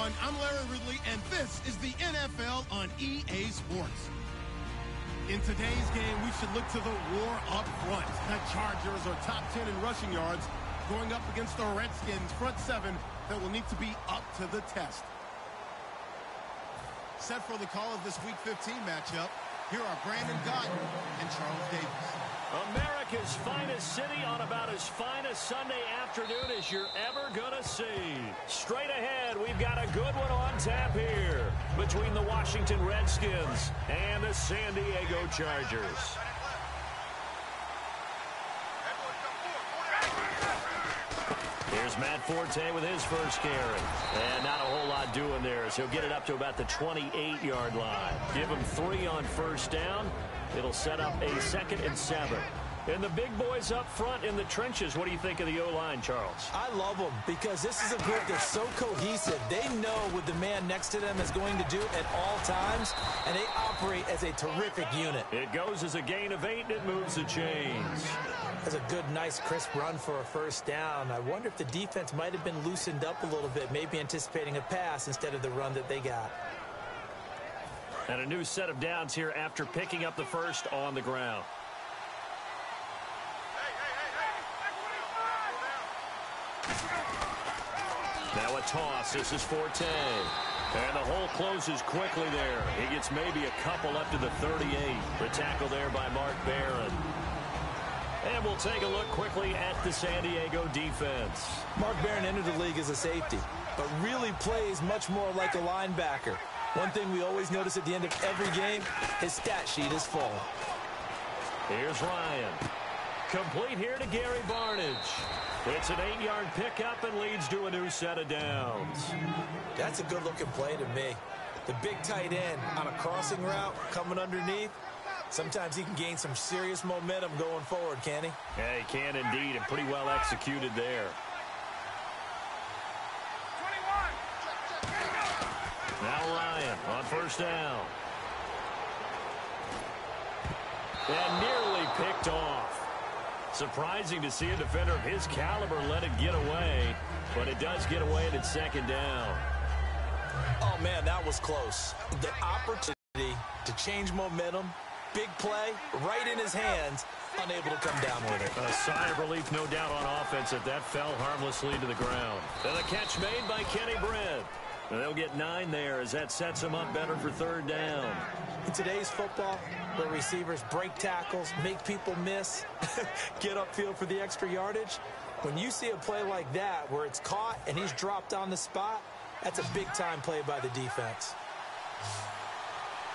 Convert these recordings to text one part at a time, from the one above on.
everyone. I'm Larry Ridley, and this is the NFL on EA Sports. In today's game, we should look to the war up front. The Chargers are top 10 in rushing yards, going up against the Redskins' front seven that will need to be up to the test. Set for the call of this Week 15 matchup, here are Brandon Gott and Charles Davis. America's finest city on about as fine a Sunday afternoon as you're ever going to see. Straight ahead, we've got a good one on tap here between the Washington Redskins and the San Diego Chargers. Here's Matt Forte with his first carry. And not a whole lot doing there as he'll get it up to about the 28-yard line. Give him 3 on first down. It'll set up a 2nd and 7. And the big boys up front in the trenches, what do you think of the O-line, Charles? I love them because this is a group that's so cohesive. They know what the man next to them is going to do at all times, and they operate as a terrific unit. It goes as a gain of 8, and it moves the chains. That's a good, nice, crisp run for a first down. I wonder if the defense might have been loosened up a little bit, maybe anticipating a pass instead of the run that they got. And a new set of downs here after picking up the first on the ground. Now a toss. This is Forte. And the hole closes quickly there. He gets maybe a couple up to the 38. The tackle there by Mark Barron. And we'll take a look quickly at the San Diego defense. Mark Barron entered the league as a safety, but really plays much more like a linebacker. One thing we always notice at the end of every game, his stat sheet is full. Here's Ryan. Complete here to Gary Barnidge. It's an 8-yard pickup and leads to a new set of downs. That's a good-looking play to me. The big tight end on a crossing route coming underneath. Sometimes he can gain some serious momentum going forward, can he? Yeah, he can indeed, and pretty well executed there. 21. Now Ryan on first down. And nearly picked off. Surprising to see a defender of his caliber let it get away, but it does get away and it's 2nd down. Oh, man, that was close. The opportunity to change momentum, big play, right in his hands, unable to come down with it. A sigh of relief, no doubt, on offense that fell harmlessly to the ground. And the catch made by Kenny Britt. And they'll get 9 there as that sets them up better for 3rd down. In today's football, where receivers break tackles, make people miss, get upfield for the extra yardage, when you see a play like that where it's caught and he's dropped on the spot, that's a big-time play by the defense.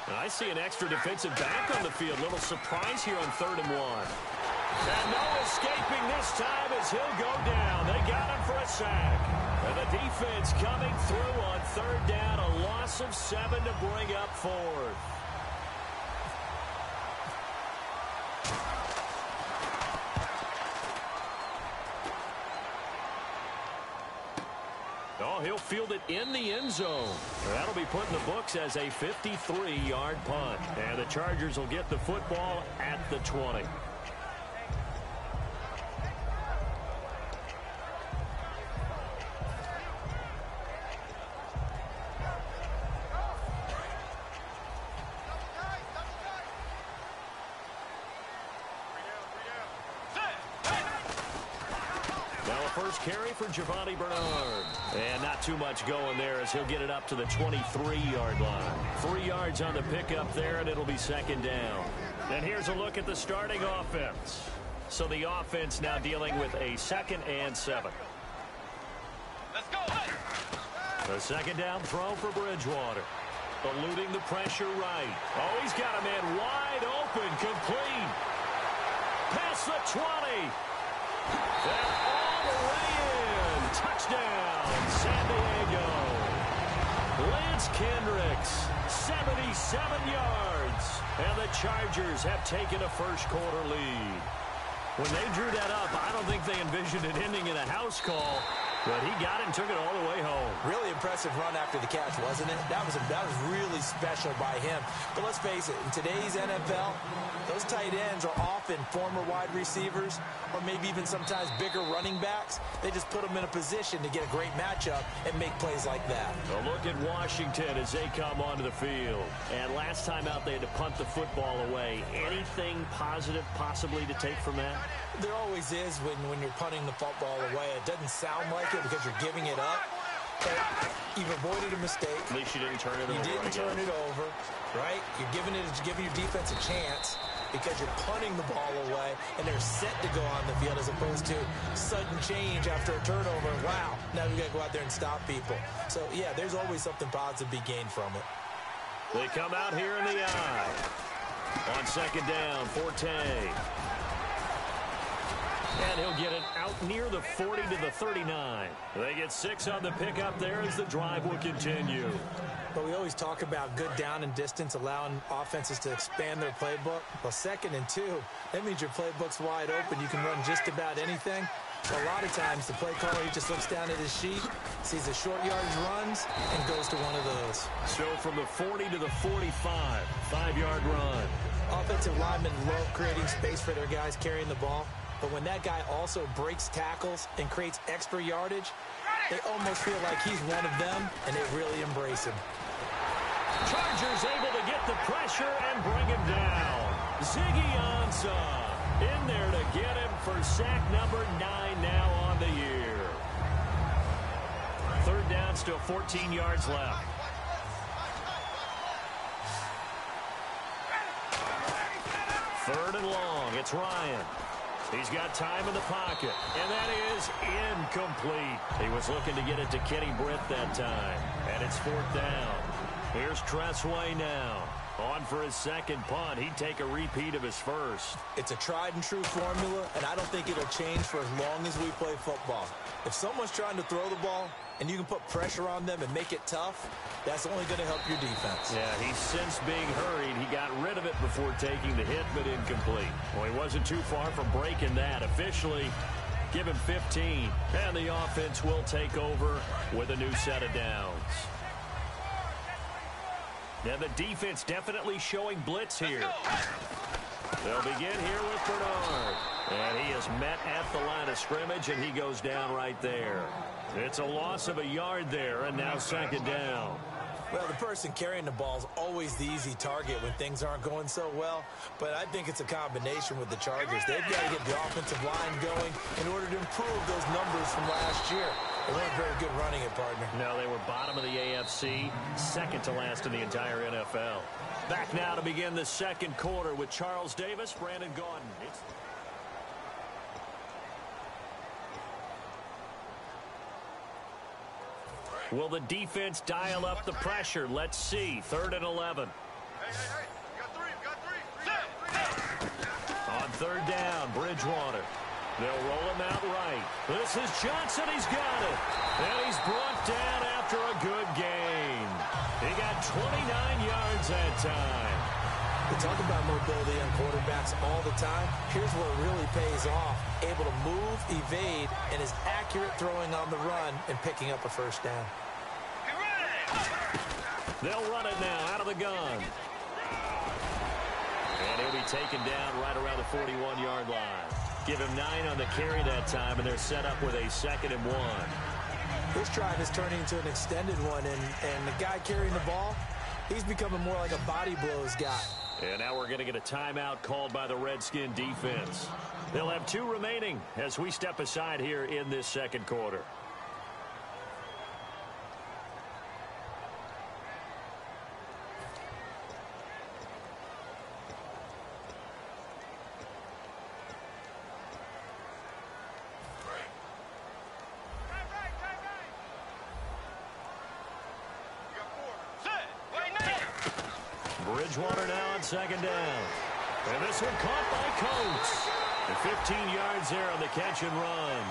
I see an extra defensive back on the field. Little surprise here on 3rd and 1. And no escaping this time as he'll go down. They got him for a sack. And the defense coming through on 3rd down. A loss of 7 to bring up 4th. Oh, he'll field it in the end zone. That'll be put in the books as a 53-yard punt. And the Chargers will get the football at the 20. First carry for Giovanni Bernard. And not too much going there as he'll get it up to the 23-yard line. 3 yards on the pickup there, and it'll be 2nd down. And here's a look at the starting offense. So the offense now dealing with a 2nd and 7. Let's go. The 2nd down throw for Bridgewater. Eluding the pressure right. Oh, he's got a man wide open, complete. Past the 20. And all the way in. Touchdown, San Diego. Lance Kendricks, 77 yards. And the Chargers have taken a first-quarter lead. When they drew that up, I don't think they envisioned it ending in a house call. But he got it and took it all the way home. Really impressive run after the catch, wasn't it? That was really special by him. But let's face it, in today's NFL, those tight ends are often former wide receivers or maybe even sometimes bigger running backs. They just put them in a position to get a great matchup and make plays like that. A look at Washington as they come onto the field. And last time out, they had to punt the football away. Anything positive possibly to take from that? There always is when you're punting the football away. It doesn't sound like it because you're giving it up. But you've avoided a mistake. At least you didn't turn it over. You didn't turn it over, right? You're giving your defense a chance because you're punting the ball away, and they're set to go on the field as opposed to sudden change after a turnover. Wow, now we got to go out there and stop people. So, yeah, there's always something positive to be gained from it. They come out here in the eye. On second down, Forte. And he'll get it out near the 40 to the 39. They get 6 on the pickup there as the drive will continue. But we always talk about good down and distance, allowing offenses to expand their playbook. Well, 2nd and 2, that means your playbook's wide open. You can run just about anything. So a lot of times, the play caller, he just looks down at his sheet, sees the short yardage runs, and goes to one of those. So from the 40 to the 45, 5-yard run. Offensive linemen love creating space for their guys carrying the ball. But when that guy also breaks tackles and creates extra yardage, they almost feel like he's one of them, and they really embrace him. Chargers able to get the pressure and bring him down. Ziggy Ansah in there to get him for sack number 9 now on the year. 3rd down, still 14 yards left. Third and long, it's Ryan. He's got time in the pocket, and that is incomplete. He was looking to get it to Kenny Britt that time, and it's 4th down. Here's Tressway now. On for his second punt. He'd take a repeat of his first. It's a tried-and-true formula, and I don't think it'll change for as long as we play football. If someone's trying to throw the ball, and you can put pressure on them and make it tough, that's only going to help your defense. Yeah, he's since being hurried. He got rid of it before taking the hit, but incomplete. Well, he wasn't too far from breaking that. Officially, give him 15. And the offense will take over with a new set of downs. Now the defense definitely showing blitz here. They'll begin here with Bernard. And he is met at the line of scrimmage, and he goes down right there. It's a loss of a yard there, and now 2nd down. Well, the person carrying the ball is always the easy target when things aren't going so well, but I think it's a combination with the Chargers. They've got to get the offensive line going in order to improve those numbers from last year. They weren't very good running it, partner. No, they were bottom of the AFC, 2nd to last in the entire NFL. Back now to begin the 2nd quarter with Charles Davis, Brandon Gaudin. Will the defense dial up the pressure? Let's see. 3rd and 11. Hey, you got three. On 3rd down, Bridgewater. They'll roll him out right. This is Johnson. He's got it. And he's brought down after a good gain. He got 29 yards that time. We talk about mobility on quarterbacks all the time. Here's where it really pays off. Able to move, evade, and is accurate throwing on the run and picking up a 1st down. They'll run it now out of the gun. And he'll be taken down right around the 41-yard line. Give him 9 on the carry that time, and they're set up with a 2nd and 1. This drive is turning into an extended one, and the guy carrying the ball, he's becoming more like a body blows guy. And now we're going to get a timeout called by the Redskin defense. They'll have 2 remaining as we step aside here in this 2nd quarter. Bridgewater now on 2nd down. And this one caught by Coates. And 15 yards there on the catch and run.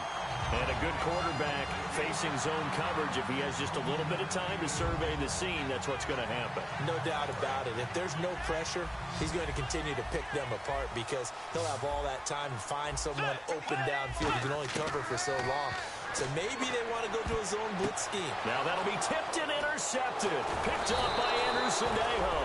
And a good quarterback facing zone coverage. If he has just a little bit of time to survey the scene, that's what's going to happen. No doubt about it. If there's no pressure, he's going to continue to pick them apart because he'll have all that time to find someone open downfield. He can only cover for so long. So maybe they want to go to a zone blitz scheme. Now that'll be tipped and intercepted. Picked up by Anderson Aho.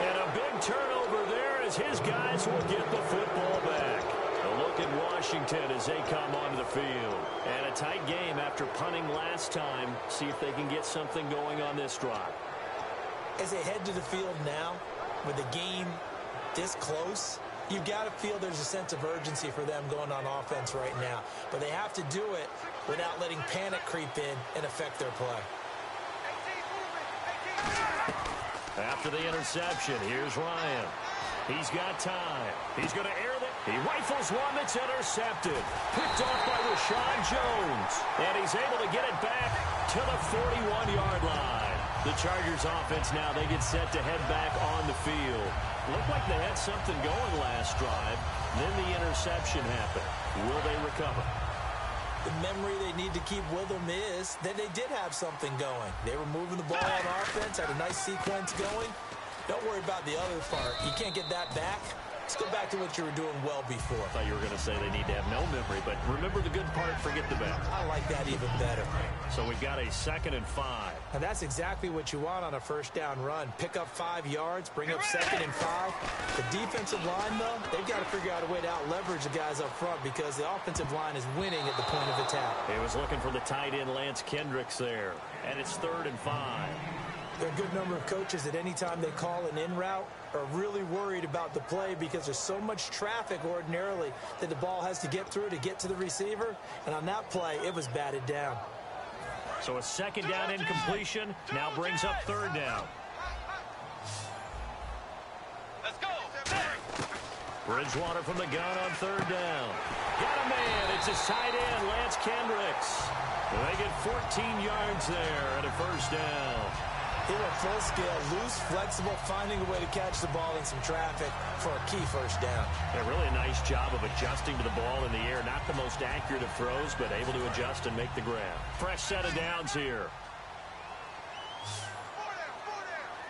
And a big turnover there as his guys will get the football back. A look at Washington as they come onto the field. And a tight game after punting last time. See if they can get something going on this drive. As they head to the field now, with the game this close, you've got to feel there's a sense of urgency for them going on offense right now. But they have to do it without letting panic creep in and affect their play. After the interception, here's Ryan. He's got time. He's going to air it. He rifles one that's intercepted. Picked off by Rashawn Jones. And he's able to get it back to the 41-yard line. The Chargers offense now, they get set to head back on the field. Looked like they had something going last drive. Then the interception happened. Will they recover? The memory they need to keep with them is that they did have something going. They were moving the ball on offense, had a nice sequence going. Don't worry about the other part. You can't get that back. Let's go back to what you were doing well before. I thought you were going to say they need to have no memory, but remember the good part, forget the bad. I like that even better. So we've got a 2nd and 5. And that's exactly what you want on a first down run. Pick up 5 yards, bring up 2nd and 5. The defensive line, though, they've got to figure out a way to out-leverage the guys up front because the offensive line is winning at the point of attack. He was looking for the tight end, Lance Kendricks, there. And it's 3rd and 5. There are a good number of coaches that any time they call an in route are really worried about the play because there's so much traffic ordinarily that the ball has to get through to get to the receiver. And on that play, it was batted down. So a 2nd down incompletion now brings up 3rd down. Let's go. Bridgewater from the gun on 3rd down. Got a man. It's his tight end, Lance Kendricks. They get 14 yards there at a 1st down. He went full scale, loose, flexible, finding a way to catch the ball in some traffic for a key 1st down. Yeah, really a nice job of adjusting to the ball in the air. Not the most accurate of throws, but able to adjust and make the grab. Fresh set of downs here.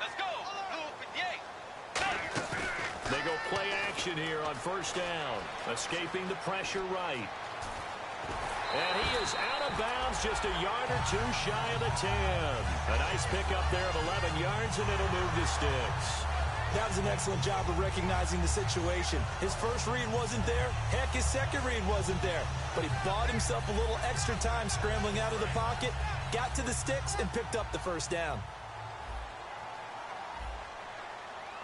Let's go. They go play action here on 1st down. Escaping the pressure right. And he is out of bounds just a yard or 2 shy of the 10. A nice pickup there of 11 yards, and it'll move the sticks. That was an excellent job of recognizing the situation. His first read wasn't there. Heck, his second read wasn't there. But he bought himself a little extra time scrambling out of the pocket, got to the sticks, and picked up the 1st down.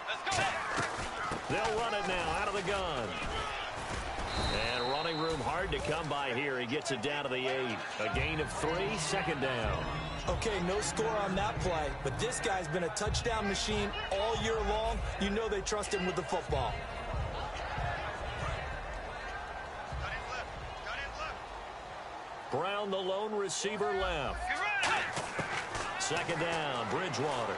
Let's go. They'll run it now out of the gun. And running room hard to come by here. He gets it down to the 8. A gain of 3, 2nd down. Okay, no score on that play, but this guy's been a touchdown machine all year long. You know they trust him with the football. Brown, the lone receiver, left. 2nd down, Bridgewater.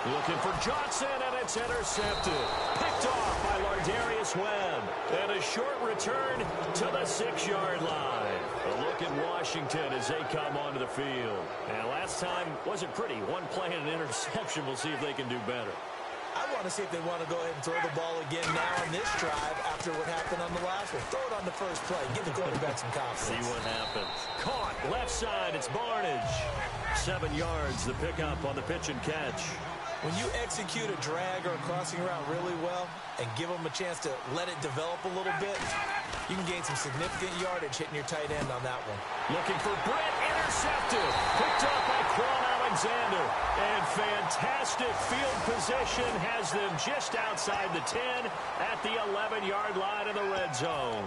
Looking for Johnson, and it's intercepted. Picked off by Lardarius Webb. And a short return to the 6-yard line. A look at Washington as they come onto the field. And last time wasn't pretty. 1 play and an interception. We'll see if they can do better. I want to see if they want to go ahead and throw the ball again now on this drive after what happened on the last one. Throw it on the first play. Give the quarterback some confidence. See what happens. Caught. Left side. It's Barnage. 7 yards. The pickup on the pitch and catch. When you execute a drag or a crossing route really well and give them a chance to let it develop a little bit, you can gain some significant yardage hitting your tight end on that one. Looking for Brett, intercepted. Picked up by Quan Alexander. And fantastic field position has them just outside the 10 at the 11-yard line of the red zone.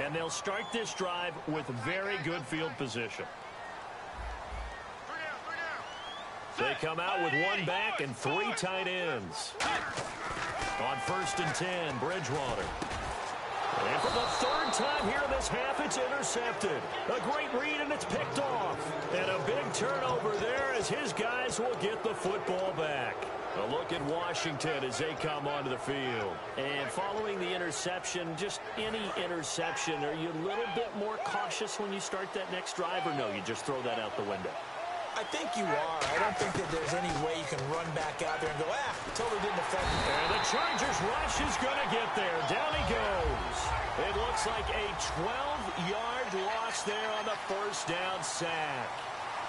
And they'll start this drive with very good field position. They come out with 1 back and 3 tight ends. On 1st and 10, Bridgewater. And for the 3rd time here in this half, it's intercepted. A great read, and it's picked off. And a big turnover there as his guys will get the football back. A look at Washington as they come onto the field. And following the interception, just any interception, are you a little bit more cautious when you start that next drive, or no, you just throw that out the window? I think you are. I don't think that there's any way you can run back out there and go, totally didn't affect me. And the Chargers rush is going to get there. Down he goes. It looks like a 12-yard loss there on the first down sack.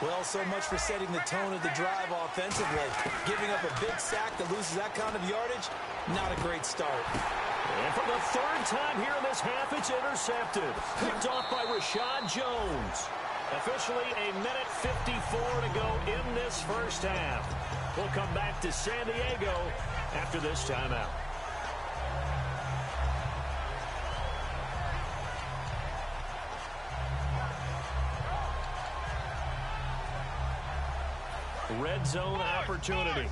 Well, so much for setting the tone of the drive offensively. Giving up a big sack that loses that kind of yardage, not a great start. And for the third time here in this half, it's intercepted. Picked off by Rashad Jones. Officially a minute 54 to go in this first half. We'll come back to San Diego after this timeout. Red zone opportunity.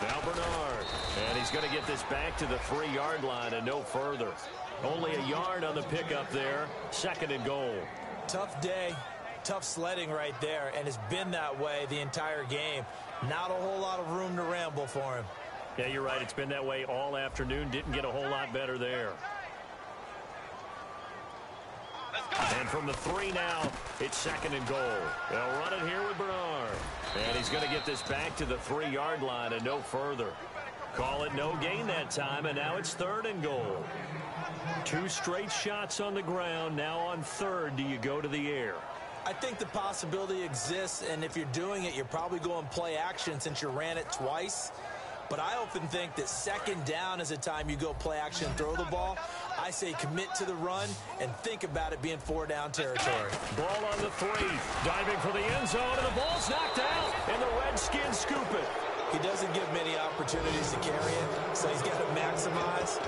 Now Bernard. And he's going to get this back to the 3-yard line and no further. Only a yard on the pickup there. 2nd and goal. Tough day. Tough sledding right there. And it's been that way the entire game. Not a whole lot of room to ramble for him. Yeah, you're right. It's been that way all afternoon. Didn't get a whole lot better there. And from the 3 now, it's 2nd and goal. They'll run it here with Bernard. And he's going to get this back to the 3-yard line and no further. Call it no gain that time, and now it's 3rd and goal. 2 straight shots on the ground. Now on 3rd, do you go to the air? I think the possibility exists, and if you're doing it, you're probably going play action since you ran it twice. But I often think that 2nd down is a time you go play action and throw the ball. I say commit to the run and think about it being 4-down territory. Ball on the 3. Diving for the end zone, and the ball's knocked out. And the Redskins scoop it. He doesn't give many opportunities to carry it, so he's got to maximize.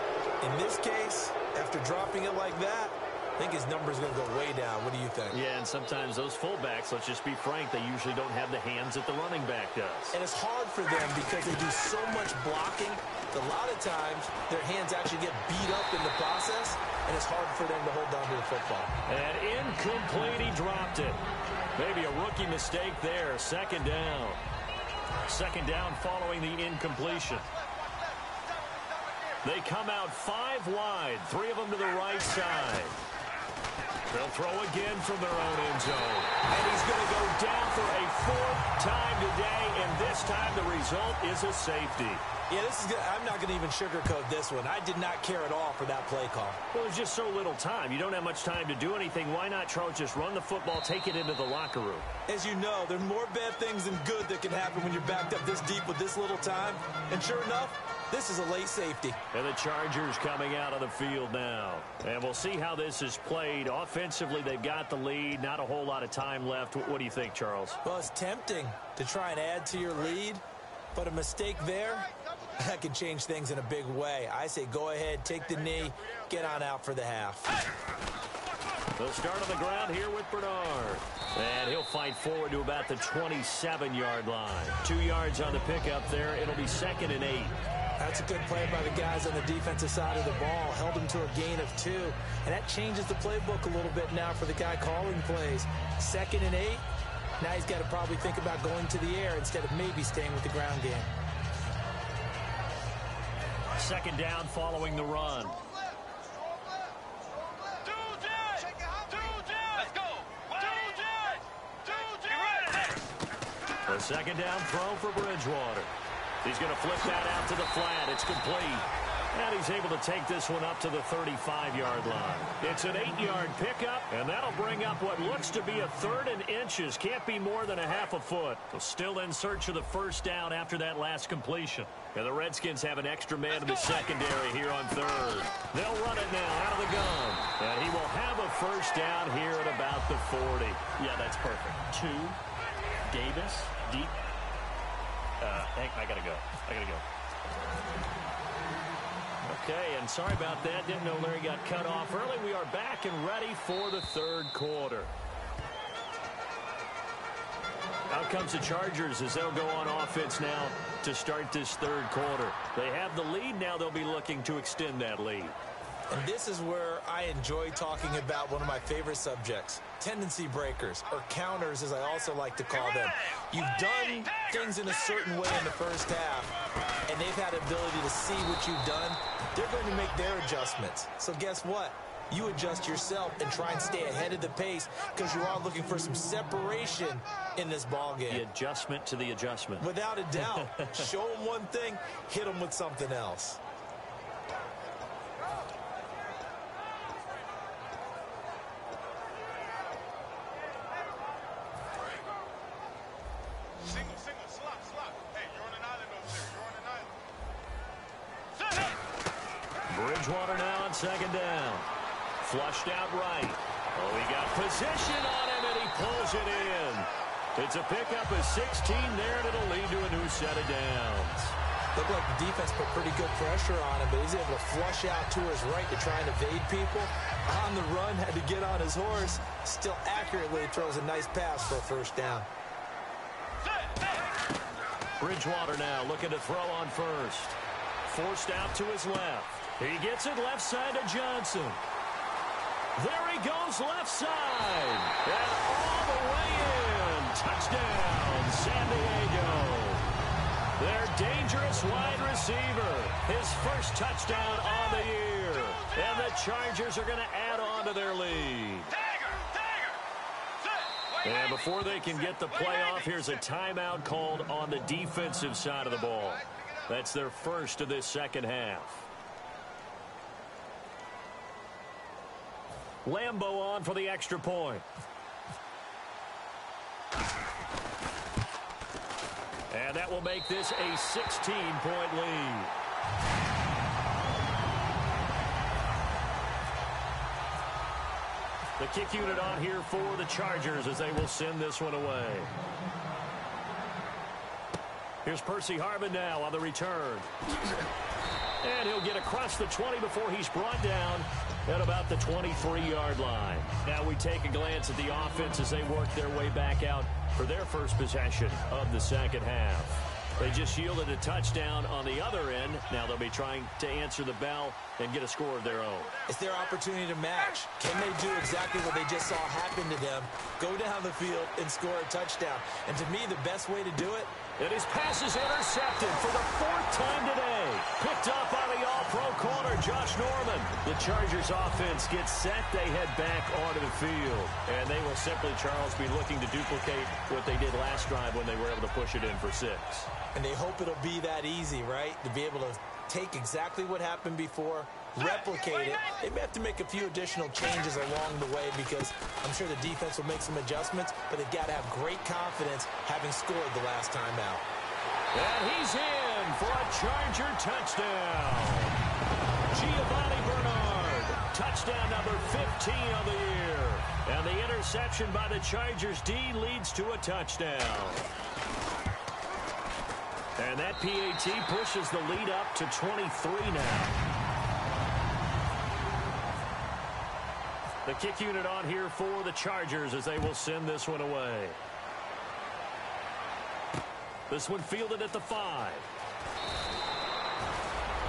In this case, after dropping it like that, I think his number's going to go way down. What do you think? Yeah, and sometimes those fullbacks, let's just be frank, they usually don't have the hands that the running back does. And it's hard for them because they do so much blocking. A lot of times, their hands actually get beat up in the process, and it's hard for them to hold on to the football. And incomplete, he dropped it. Maybe a rookie mistake there. 2nd down. 2nd down following the incompletion. They come out 5 wide, 3 of them to the right side. They'll throw again from their own end zone. And he's going to go down for a 4th time today, and this time the result is a safety. Yeah, this is good. I'm not going to even sugarcoat this one. I did not care at all for that play call. Well, there's just so little time. You don't have much time to do anything. Why not, Charles, just run the football, take it into the locker room? As you know, there are more bad things than good that can happen when you're backed up this deep with this little time. And sure enough, this is a late safety. And the Chargers coming out of the field now. And we'll see how this is played. Offensively, they've got the lead. Not a whole lot of time left. What do you think, Charles? Well, it's tempting to try and add to your lead. But a mistake there, that could change things in a big way. I say go ahead, take the knee, get on out for the half. They'll start on the ground here with Bernard. And he'll fight forward to about the 27-yard line. 2 yards on the pickup there. It'll be 2nd and 8. That's a good play by the guys on the defensive side of the ball. Held him to a gain of 2. And that changes the playbook a little bit now for the guy calling plays. 2nd and 8. Now he's got to probably think about going to the air instead of maybe staying with the ground game. 2nd down following the run. Let's go. A 2nd down throw for Bridgewater. He's going to flip that out to the flat. It's complete. And he's able to take this one up to the 35-yard line. It's an 8-yard pickup, and that'll bring up what looks to be a 3rd and inches. Can't be more than a half a foot. So still in search of the 1st down after that last completion. And the Redskins have an extra man in the secondary here on 3rd. They'll run it now out of the gun. And he will have a 1st down here at about the 40. Yeah, that's perfect. 2, Davis, deep. I gotta go. Okay, and sorry about that. Didn't know Larry got cut off early. We are back and ready for the 3rd quarter. Out comes the Chargers as they'll go on offense now to start this 3rd quarter. They have the lead. Now they'll be looking to extend that lead. And this is where I enjoy talking about one of my favorite subjects, tendency breakers, or counters as I also like to call them. You've done things in a certain way in the 1st half, and they've had the ability to see what you've done. They're going to make their adjustments. So guess what? you adjust yourself and try and stay ahead of the pace because you are looking for some separation in this ball game. The adjustment to the adjustment. Without a doubt. Show them one thing, hit them with something else. Bridgewater now on second down. Flushed out right. Oh, he got position on him, and he pulls it in. It's a pickup of 16 there, and it'll lead to a new set of downs. Looked like the defense put pretty good pressure on him, but he's able to flush out to his right to try and evade people. On the run, had to get on his horse. Still accurately throws a nice pass for a first down. Bridgewater now looking to throw on first. Forced out to his left. He gets it left side to Johnson. There he goes left side. And all the way in. Touchdown, San Diego. Their dangerous wide receiver. His first touchdown on the year. And the Chargers are going to add on to their lead. And before they can get the play off, here's a timeout called on the defensive side of the ball. That's their first of this second half. Lambeau on for the extra point. And that will make this a 16-point lead. The kick unit on here for the Chargers as they will send this one away. Here's Percy Harvin now on the return. And he'll get across the 20 before he's brought down at about the 23-yard line. Now we take a glance at the offense as they work their way back out for their first possession of the second half. They just yielded a touchdown on the other end. Now they'll be trying to answer the bell and get a score of their own. It's their opportunity to match. Can they do exactly what they just saw happen to them? Go down the field and score a touchdown. And to me, the best way to do it, and his pass is intercepted for the fourth time today. Picked up by the all-pro corner, Josh Norman. The Chargers offense gets set. They head back onto the field. And they will simply, Charles, be looking to duplicate what they did last drive when they were able to push it in for 6. And they hope it'll be that easy, right? To be able to take exactly what happened before, replicate it. They may have to make a few additional changes along the way because I'm sure the defense will make some adjustments, but they've got to have great confidence having scored the last time out. And he's in for a Charger touchdown. Giovanni Bernard, touchdown number 15 on the year. And the interception by the Chargers D leads to a touchdown. And that PAT pushes the lead up to 23 now. The kick unit on here for the Chargers as they will send this one away. This one fielded at the 5.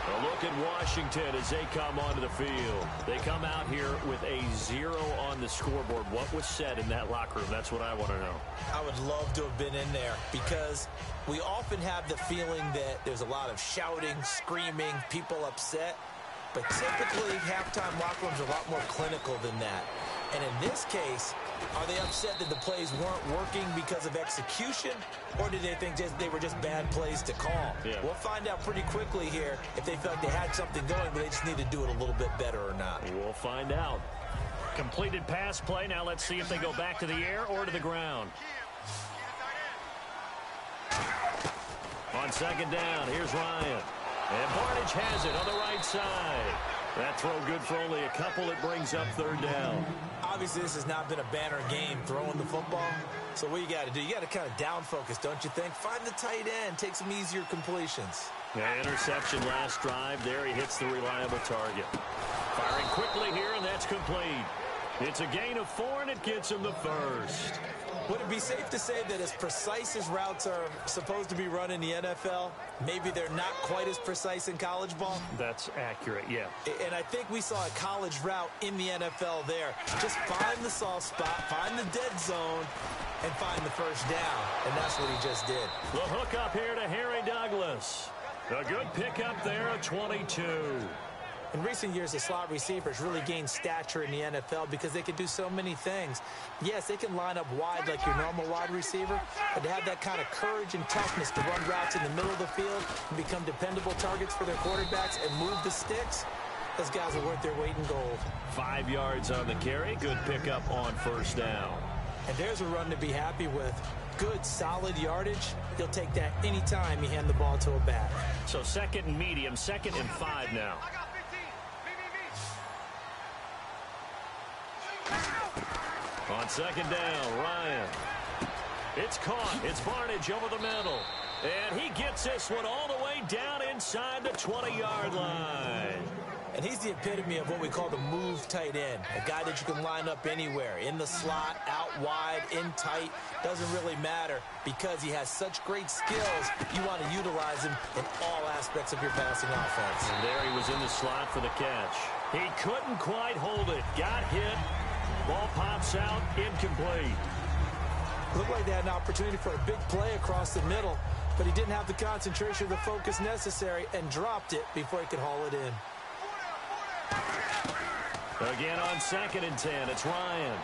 A look at Washington as they come onto the field. They come out here with a 0 on the scoreboard. What was said in that locker room? That's what I want to know. I would love to have been in there because we often have the feeling that there's a lot of shouting, screaming, people upset. But typically, halftime locker rooms are a lot more clinical than that. And in this case, are they upset that the plays weren't working because of execution, or did they think they were just bad plays to call? Yeah. We'll find out pretty quickly here if they felt like they had something going, but they just need to do it a little bit better or not. We'll find out. Completed pass play. Now let's see if they go back to the air or to the ground. On second down, here's Ryan. And Barnage has it on the right side. That throw good for only a couple. It brings up third down. Obviously, this has not been a banner game throwing the football. So what you got to do, you got to kind of down focus, don't you think? Find the tight end, take some easier completions. Yeah, interception last drive. There he hits the reliable target. Firing quickly here, and that's complete. It's a gain of 4, and it gets him the first. Would it be safe to say that as precise as routes are supposed to be run in the NFL, maybe they're not quite as precise in college ball? That's accurate, yeah. And I think we saw a college route in the NFL there. Just find the soft spot, find the dead zone, and find the first down. And that's what he just did. The hook up here to Harry Douglas. A good pickup there at 22. In recent years, the slot receivers really gained stature in the NFL because they can do so many things. Yes, they can line up wide like your normal wide receiver, but to have that kind of courage and toughness to run routes in the middle of the field and become dependable targets for their quarterbacks and move the sticks, those guys are worth their weight in gold. 5 yards on the carry. Good pickup on first down. And there's a run to be happy with. Good, solid yardage. He'll take that any time you hand the ball to a back. So 2nd and medium, 2nd and 5 now. On 2nd down, Ryan. It's caught. It's Barnidge over the middle. And he gets this one all the way down inside the 20-yard line. And he's the epitome of what we call the move tight end. A guy that you can line up anywhere, in the slot, out wide, in tight. Doesn't really matter because he has such great skills. You want to utilize him in all aspects of your passing offense. And there he was in the slot for the catch. He couldn't quite hold it. Got hit. Ball pops out, incomplete. Looked like they had an opportunity for a big play across the middle, but he didn't have the concentration or the focus necessary and dropped it before he could haul it in. Again on 2nd and 10, it's Ryan.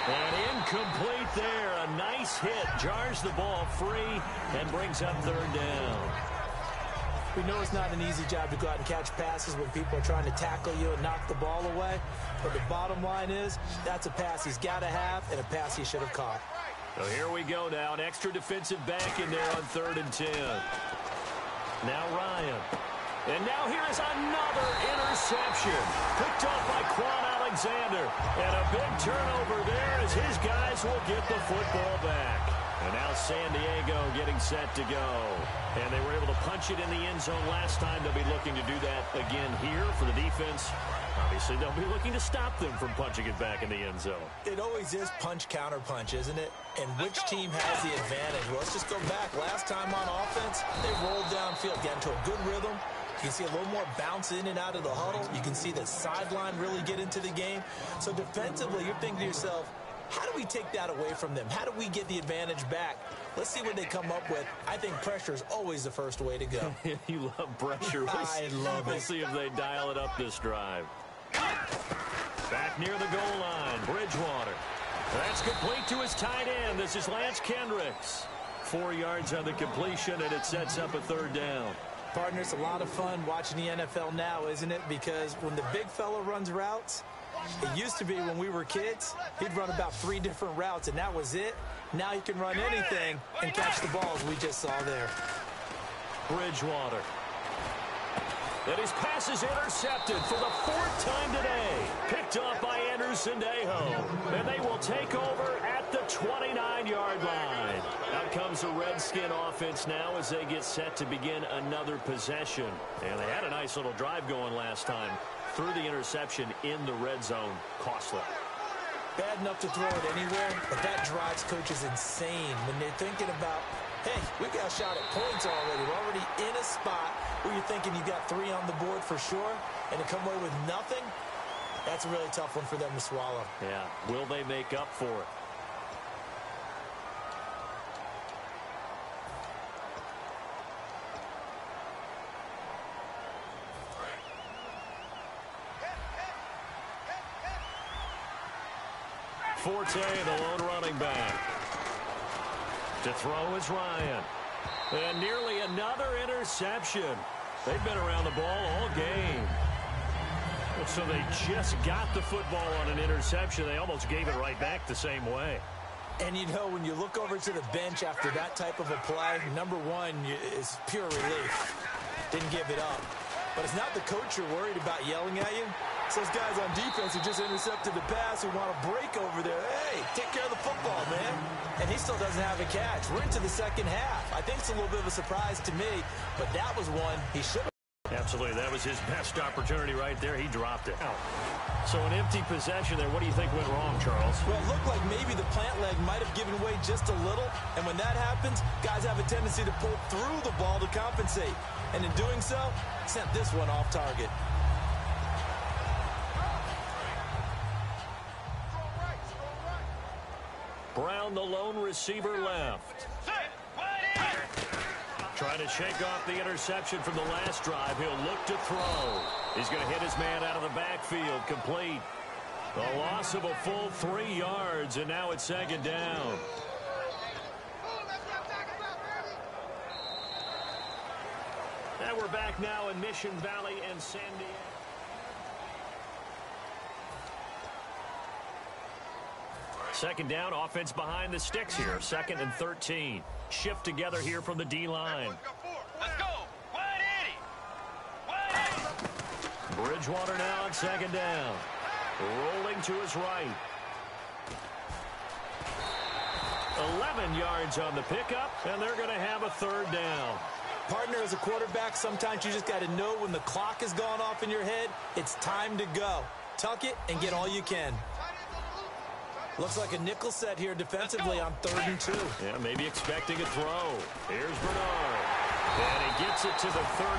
And incomplete there. A nice hit. Jars the ball free and brings up 3rd down. We know it's not an easy job to go out and catch passes when people are trying to tackle you and knock the ball away. But the bottom line is, that's a pass he's got to have and a pass he should have caught. So here we go now. An extra defensive back in there on 3rd and 10. Now Ryan. And now here is another interception. Picked off by Quan Alexander. And a big turnover there as his guys will get the football back. And now San Diego getting set to go. And they were able to punch it in the end zone last time. They'll be looking to do that again here for the defense. Obviously, they'll be looking to stop them from punching it back in the end zone. It always is punch-counter-punch, isn't it? And which team has the advantage? Well, let's just go back. Last time on offense, they rolled downfield, got into a good rhythm. You can see a little more bounce in and out of the huddle. You can see the sideline really get into the game. So defensively, you're thinking to yourself, how do we take that away from them? How do we get the advantage back? Let's see what they come up with. I think pressure is always the first way to go. You love pressure. I love it. We'll see if they dial it up this drive. Back near the goal line, Bridgewater. That's complete to his tight end. This is Lance Kendricks. 4 yards on the completion, and it sets up a 3rd down. Partner, it's a lot of fun watching the NFL now, isn't it? Because when the big fella runs routes, it used to be when we were kids, he'd run about 3 different routes, and that was it. Now he can run anything and catch the balls we just saw there. Bridgewater. And his pass is intercepted for the 4th time today. Picked off by Anderson-Dejo. And they will take over at the 29-yard line. Out comes the Redskin offense now as they get set to begin another possession. And they had a nice little drive going last time. Threw the interception in the red zone. Costly. Bad enough to throw it anywhere, but that drives coaches insane when they're thinking about, hey, we got a shot at points already. We're already in a spot where you're thinking you got 3 on the board for sure, and to come away with nothing, that's a really tough one for them to swallow. Yeah, will they make up for it? Forte, the lone running back. To throw is Ryan. And nearly another interception. They've been around the ball all game. So they just got the football on an interception. They almost gave it right back the same way. And, you know, when you look over to the bench after that type of a play, number one is pure relief. Didn't give it up. But it's not the coach you're worried about yelling at you. It's those guys on defense who just intercepted the pass who want to break over there. Hey, take care of the football, man. And he still doesn't have a catch. We're into the second half. I think it's a little bit of a surprise to me, but that was one he should have. Absolutely. That was his best opportunity right there. He dropped it. So an empty possession there. What do you think went wrong, Charles? Well, it looked like maybe the plant leg might have given way just a little. And when that happens, guys have a tendency to pull through the ball to compensate. And in doing so, sent this one off target. Brown, the lone receiver left. Trying to shake off the interception from the last drive. He'll look to throw. He's going to hit his man out of the backfield. Complete. A loss of a full 3 yards, and now it's second down. And we're back now in Mission Valley and San Diego. Second down, offense behind the sticks here. 2nd and 13. Shift together here from the D-line. Let's go. 180. 180. Bridgewater now on second down. Rolling to his right. 11 yards on the pickup, and they're going to have a third down. Partner, as a quarterback, sometimes you just got to know when the clock has gone off in your head, it's time to go. Tuck it and get all you can. Looks like a nickel set here defensively on 3rd and 2. Yeah, maybe expecting a throw. Here's Bernard. And he gets it to the 34.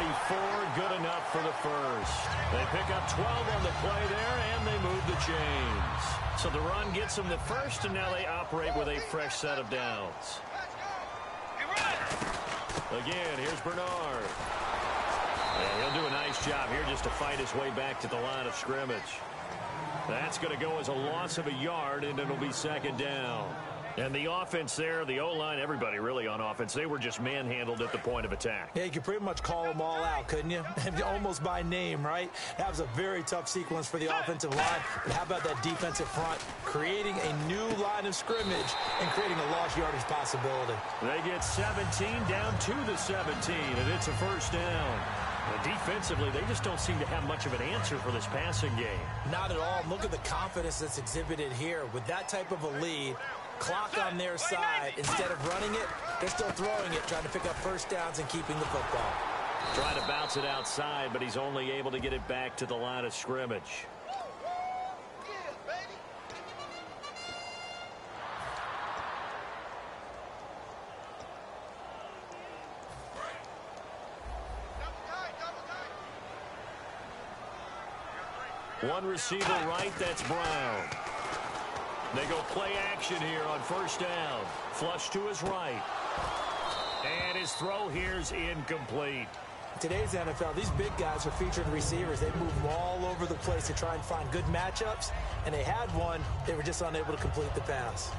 Good enough for the first. They pick up 12 on the play there, and they move the chains. So the run gets them the first, and now they operate with a fresh set of downs. Again, here's Bernard. And he'll do a nice job here just to fight his way back to the line of scrimmage. That's going to go as a loss of a yard, and it'll be second down. And the offense there, the O-line, everybody really on offense, they were just manhandled at the point of attack. Yeah, you could pretty much call them all out, couldn't you? Almost by name, right? That was a very tough sequence for the offensive line. But how about that defensive front creating a new line of scrimmage and creating a lost yardage possibility? They get 17 down to the 17, and it's a first down. Defensively, they just don't seem to have much of an answer for this passing game. Not at all. Look at the confidence that's exhibited here. With that type of a lead, clock on their side, instead of running it, they're still throwing it, trying to pick up first downs and keeping the football. Trying to bounce it outside, but he's only able to get it back to the line of scrimmage. One receiver right, that's Brown. They go play action here on first down. Flush to his right. And his throw here's incomplete. Today's NFL, these big guys are featured receivers. They move all over the place to try and find good matchups. And they had one. They were just unable to complete the pass.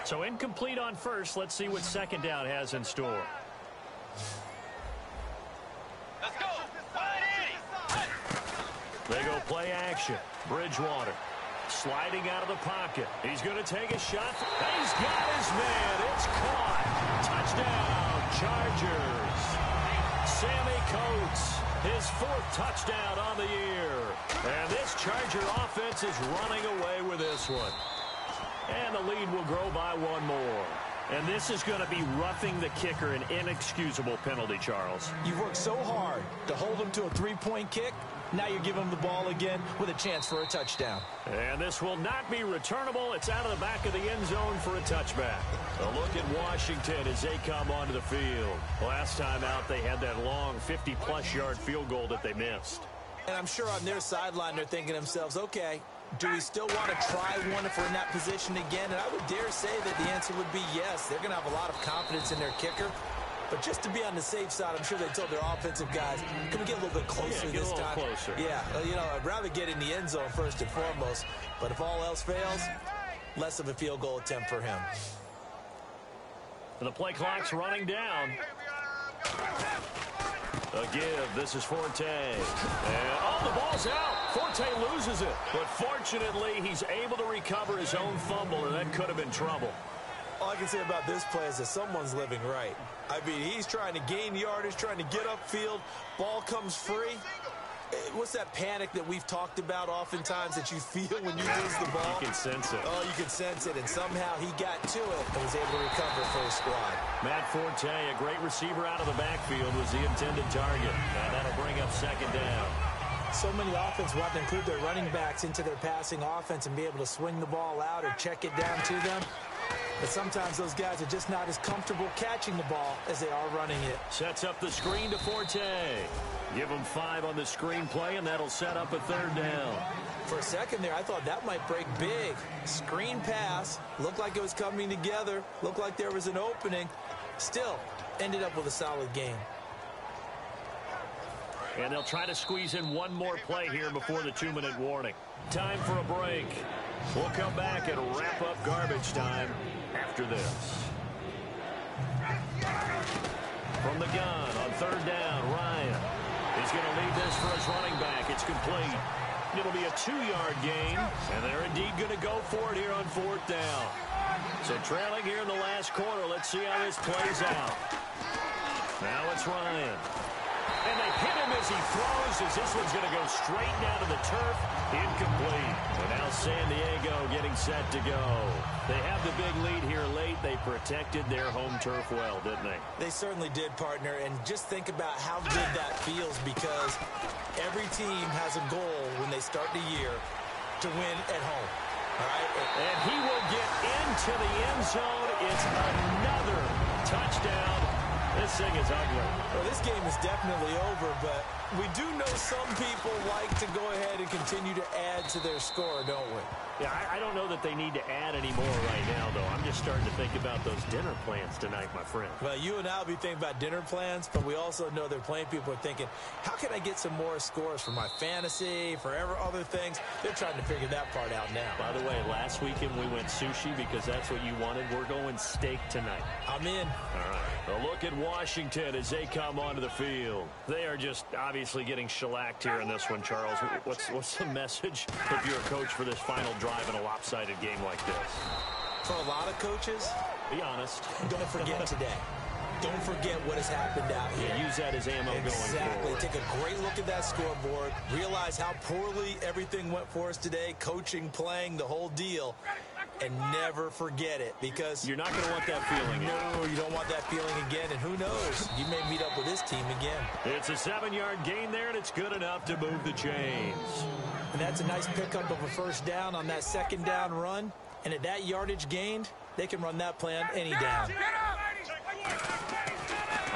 So incomplete on first. Let's see what second down has in store. Let's go. 180. They go play action. Bridgewater sliding out of the pocket. He's going to take a shot. He's got his man. It's caught. Touchdown, Chargers. Sammy Coates, his 4th touchdown on the year. And this Charger offense is running away with this one. And the lead will grow by 1 more. And this is going to be roughing the kicker, an inexcusable penalty, Charles. You've worked so hard to hold him to a 3-point kick. Now you're giving him the ball again with a chance for a touchdown. And this will not be returnable. It's out of the back of the end zone for a touchback. A look at Washington as they come onto the field. Last time out, they had that long 50-plus yard field goal that they missed. And I'm sure on their sideline they're thinking to themselves, okay, do we still want to try one if we're in that position again? And I would dare say that the answer would be yes. They're going to have a lot of confidence in their kicker. But just to be on the safe side, I'm sure they told their offensive guys, can we get a little bit closer this time? Closer. Yeah, you know, I'd rather get in the end zone first and foremost. But if all else fails, less of a field goal attempt for him. The play clock's running down. A give. This is Forte. And, the ball's out. Forte loses it. But fortunately, he's able to recover his own fumble, and that could have been trouble. All I can say about this play is that someone's living right. I mean, he's trying to gain yardage, trying to get upfield. Ball comes free. What's that panic that we've talked about oftentimes that you feel when you lose the ball? You can sense it. Oh, you can sense it. And somehow he got to it and was able to recover for his squad. Matt Forte, a great receiver out of the backfield, was the intended target. And that'll bring up second down. So many offense want to include their running backs into their passing offense and be able to swing the ball out or check it down to them. But sometimes those guys are just not as comfortable catching the ball as they are running it. Sets up the screen to Forte. Give him 5 on the screenplay, and that'll set up a 3rd down. For a second there, I thought that might break big. Screen pass. Looked like it was coming together. Looked like there was an opening. Still, ended up with a solid game. And they'll try to squeeze in one more play here before the 2-minute warning. Time for a break. We'll come back and wrap up garbage time after this. From the gun on 3rd down, Ryan is going to lead this for his running back. It's complete. It'll be a 2-yard gain, and they're indeed going to go for it here on 4th down. So trailing here in the last quarter, let's see how this plays out. Now it's Ryan. And they hit him as he throws, as this one's going to go straight down to the turf. Incomplete. And now San Diego getting set to go. They have the big lead here late. They protected their home turf well, didn't they? They certainly did, partner. And just think about how good that feels, because every team has a goal when they start the year to win at home. All right? And he will get into the end zone. It's another touchdown. This thing is ugly. Well, this game is definitely over, but we do know some people like to go ahead and continue to add to their score, don't we? Yeah, I don't know that they need to add any more right now, though. I'm just starting to think about those dinner plans tonight, my friend. Well, you and I will be thinking about dinner plans, but we also know they're playing people are thinking, how can I get some more scores for my fantasy, for other things? They're trying to figure that part out now. By the way, last weekend we went sushi because that's what you wanted. We're going steak tonight. I'm in. All right. A look at Washington as they come onto the field. They are just obviously getting shellacked here in this one, Charles. What's the message if you're a coach for this final drive in a lopsided game like this? For a lot of coaches, be honest. Don't forget today. Don't forget what has happened out here. Yeah, use that as ammo going forward. Exactly. Take a great look at that scoreboard. Realize how poorly everything went for us today. Coaching, playing, the whole deal. And never forget it, because you're not going to want that feeling again. No, you don't want that feeling again. And who knows? You may meet up with this team again. It's a 7-yard gain there, and it's good enough to move the chains. And that's a nice pickup of a 1st down on that 2nd down run. And at that yardage gained, they can run that play on any down.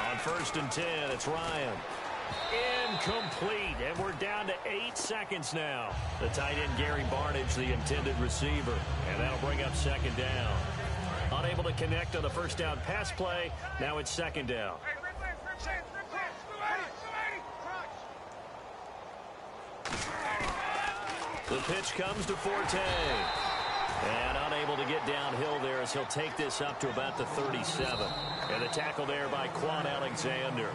On 1st and 10, it's Ryan. Incomplete, and we're down to 8 seconds now. The tight end, Gary Barnage, the intended receiver, and that'll bring up 2nd down. Unable to connect on the 1st down pass play. Now it's 2nd down. The pitch comes to Forte. And unable to get downhill there as he'll take this up to about the 37. And the tackle there by Quan Alexander.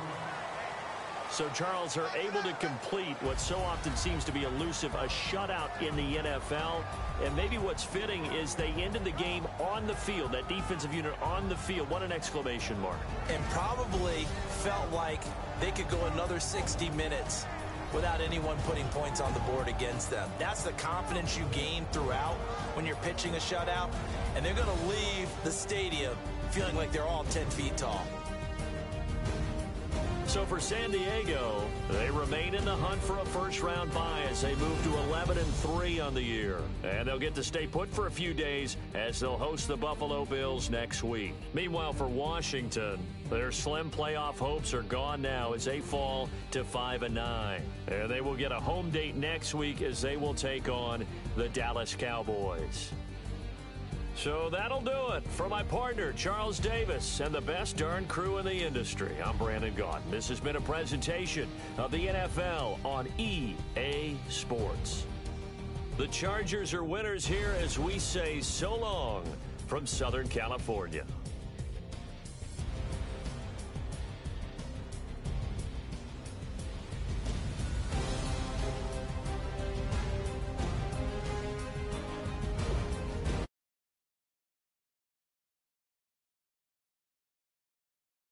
So, Charles, are able to complete what so often seems to be elusive, a shutout in the NFL. And maybe what's fitting is they ended the game on the field, that defensive unit on the field. What an exclamation mark. And probably felt like they could go another 60 minutes without anyone putting points on the board against them. That's the confidence you gain throughout when you're pitching a shutout. And they're going to leave the stadium feeling like they're all 10 feet tall. So for San Diego, they remain in the hunt for a 1st-round bye as they move to 11-3 on the year. And they'll get to stay put for a few days as they'll host the Buffalo Bills next week. Meanwhile, for Washington, their slim playoff hopes are gone now as they fall to 5-9. And they will get a home date next week as they will take on the Dallas Cowboys. So that'll do it. For my partner, Charles Davis, and the best darn crew in the industry, I'm Brandon Gaudin. This has been a presentation of the NFL on EA Sports. The Chargers are winners here as we say so long from Southern California.